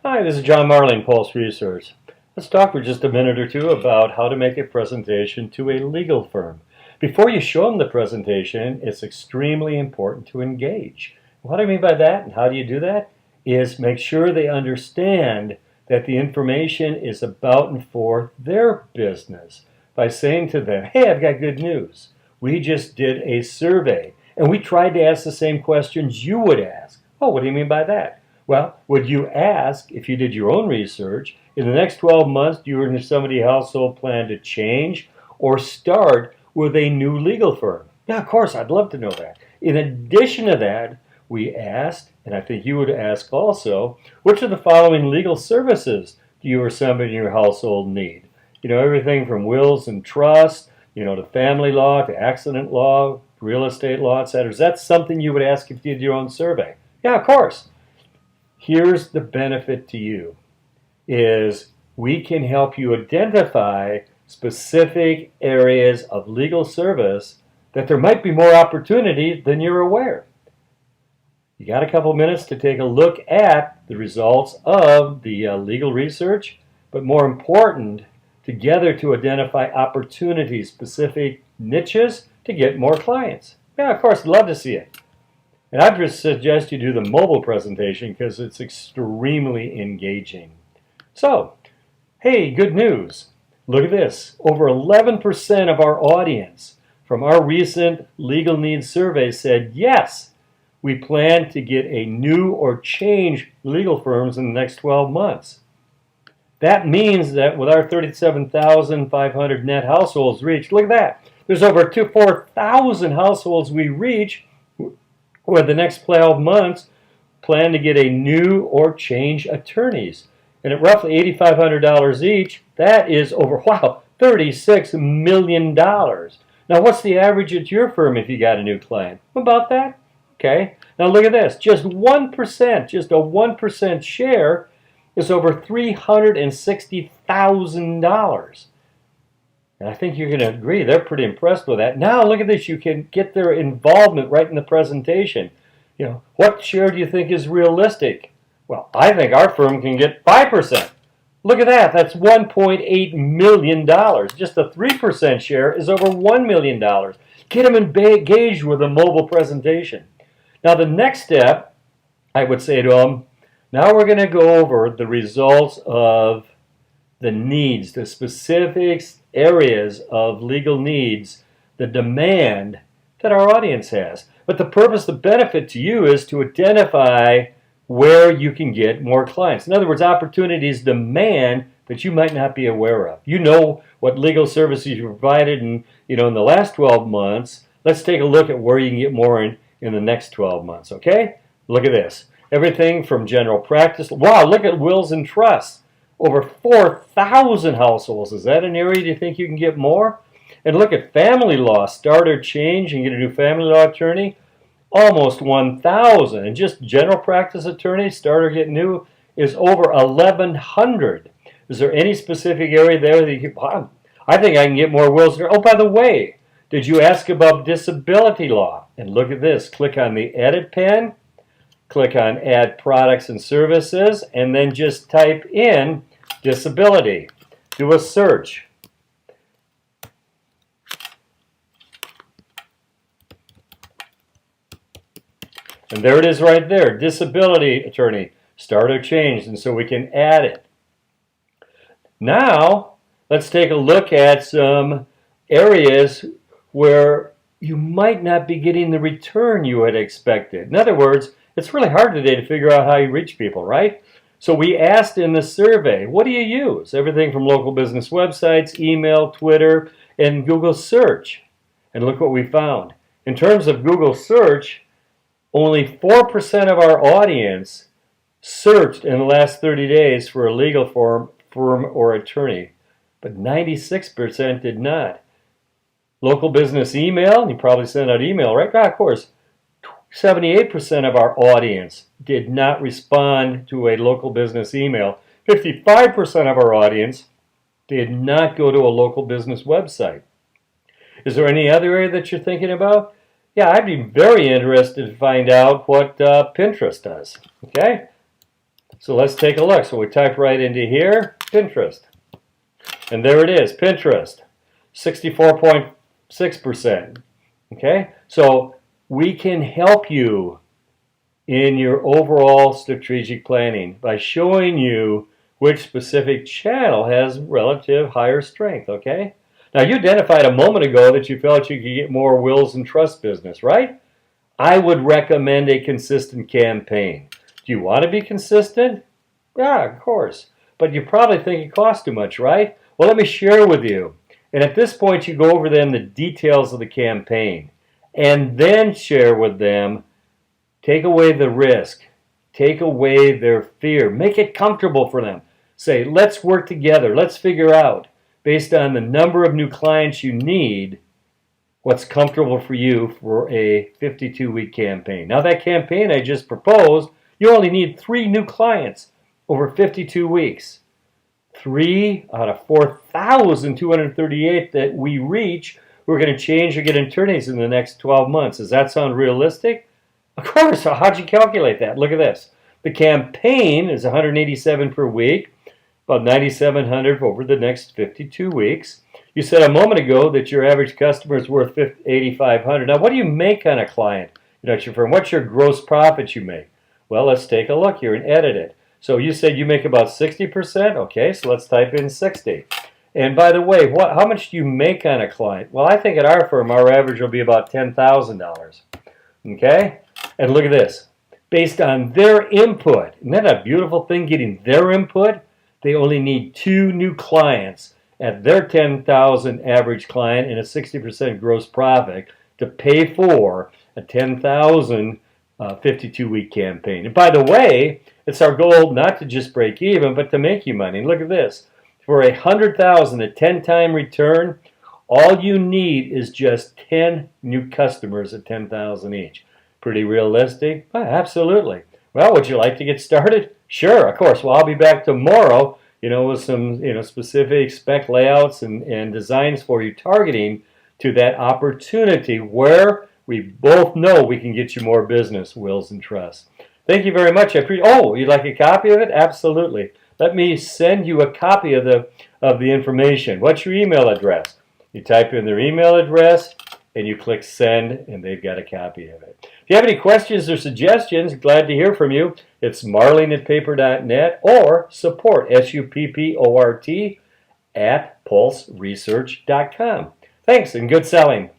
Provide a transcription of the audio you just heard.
Hi, this is John Marling, Pulse Research. Let's talk for just a minute or two about how to make a presentation to a legal firm. Before you show them the presentation, it's extremely important to engage. What I mean by that, and how do you do that, is make sure they understand that the information is about and for their business by saying to them, hey, I've got good news. We just did a survey, and we tried to ask the same questions you would ask. Oh, what do you mean by that? Well, would you ask, if you did your own research, in the next 12 months, do you or somebody's household plan to change or start with a new legal firm? Yeah, of course, I'd love to know that. In addition to that, we asked, and I think you would ask also, which of the following legal services do you or somebody in your household need? You know, everything from wills and trusts, to family law, to accident law, real estate law, etc. Is that something you would ask if you did your own survey? Yeah, of course. Here's the benefit to you, is we can help you identify specific areas of legal service that there might be more opportunity than you're aware. You got a couple minutes to take a look at the results of the legal research, but more important, together to identify opportunities, specific niches to get more clients. Yeah, of course, I'd love to see it. And I just suggest you do the mobile presentation because it's extremely engaging. So, hey, good news. Look at this. Over 11% of our audience from our recent legal needs survey said, yes, we plan to get a new or change legal firms in the next 12 months. That means that with our 37,500 net households reached, look at that. There's over 4,000 households we reach where the next 12 months plan to get a new or change attorneys. And at roughly $8,500 each, that is over, $36 million. Now, what's the average at your firm if you got a new client? About that? Okay. Now look at this. Just 1%, just a 1% share is over $360,000. And I think you're going to agree, they're pretty impressed with that. Now look at this, you can get their involvement right in the presentation. What share do you think is realistic? Well, I think our firm can get 5%. Look at that, that's $1.8 million. Just a 3% share is over $1 million. Get them engaged with a mobile presentation. Now the next step, I would say to them, now we're going to go over the results of the needs, the specifics, areas of legal needs, the demand that our audience has. But the purpose, the benefit to you is to identify where you can get more clients. In other words, opportunities demand that you might not be aware of. You know what legal services you provided in the last 12 months. Let's take a look at where you can get more in the next 12 months, okay? Look at this. Everything from general practice. Wow, look at wills and trusts. Over 4,000 households. Is that an area you think you can get more? And look at family law, start or change and get a new family law attorney. Almost 1,000. And just general practice attorneys, start or get new, is over 1,100. Is there any specific area there that you can, I think I can get more wills. Oh, by the way, did you ask about disability law? And look at this. Click on the edit pen. Click on add products and services, and then just type in disability. Do a search. And there it is right there, disability attorney, start or change, and so we can add it. Now, let's take a look at some areas where you might not be getting the return you had expected. In other words, it's really hard today to figure out how you reach people, right? So we asked in the survey, what do you use? Everything from local business websites, email, Twitter, and Google search. And look what we found. In terms of Google search, only 4% of our audience searched in the last 30 days for a legal firm or attorney, but 96% did not. Local business email, you probably send out email, right? Of course. 78% of our audience did not respond to a local business email. 55% of our audience did not go to a local business website. Is there any other area that you're thinking about? Yeah, I'd be very interested to find out what Pinterest does. Okay? So let's take a look. So we type right into here, Pinterest. And there it is, Pinterest, 64.6%. Okay, so we can help you in your overall strategic planning by showing you which specific channel has relative higher strength, okay? Now, you identified a moment ago that you felt you could get more wills and trust business, right? I would recommend a consistent campaign. Do you want to be consistent? Yeah, of course. But you probably think it costs too much, right? Well, let me share with you. And at this point, you go over then the details of the campaign and then share with them, take away the risk, take away their fear, make it comfortable for them. Say, let's work together. Let's figure out, based on the number of new clients you need, what's comfortable for you for a 52-week campaign. Now, that campaign I just proposed, you only need 3 new clients over 52 weeks. 3 out of 4,238 that we reach, we're going to change or get attorneys in the next 12 months. Does that sound realistic? Of course. So how'd you calculate that? Look at this. The campaign is 187 per week, about 9,700 over the next 52 weeks. You said a moment ago that your average customer is worth 8,500. Now, what do you make on a client at your firm? What's your gross profit you make? Well, let's take a look here and edit it. So you said you make about 60%? Okay, so let's type in 60. And by the way, how much do you make on a client? Well, I think at our firm, our average will be about $10,000. Okay? And look at this. Based on their input, isn't that a beautiful thing, getting their input? They only need 2 new clients at their 10,000 average client and a 60% gross profit to pay for a 10,000 52-week campaign. And by the way, it's our goal not to just break even, but to make you money. And look at this. For a 100,000, a 10-time return, all you need is just 10 new customers at 10,000 each. Pretty realistic? Absolutely. Well, would you like to get started? Sure, of course. Well, I'll be back tomorrow, with some, specific spec layouts and designs for you, targeting to that opportunity where we both know we can get you more business, wills, and trusts. Thank you very much. Oh, you'd like a copy of it? Absolutely. Let me send you a copy of the information. What's your email address? You type in their email address and you click send, and they've got a copy of it. If you have any questions or suggestions, glad to hear from you. It's marling@paper.net or support, SUPPORT, @pulseresearch.com. Thanks and good selling.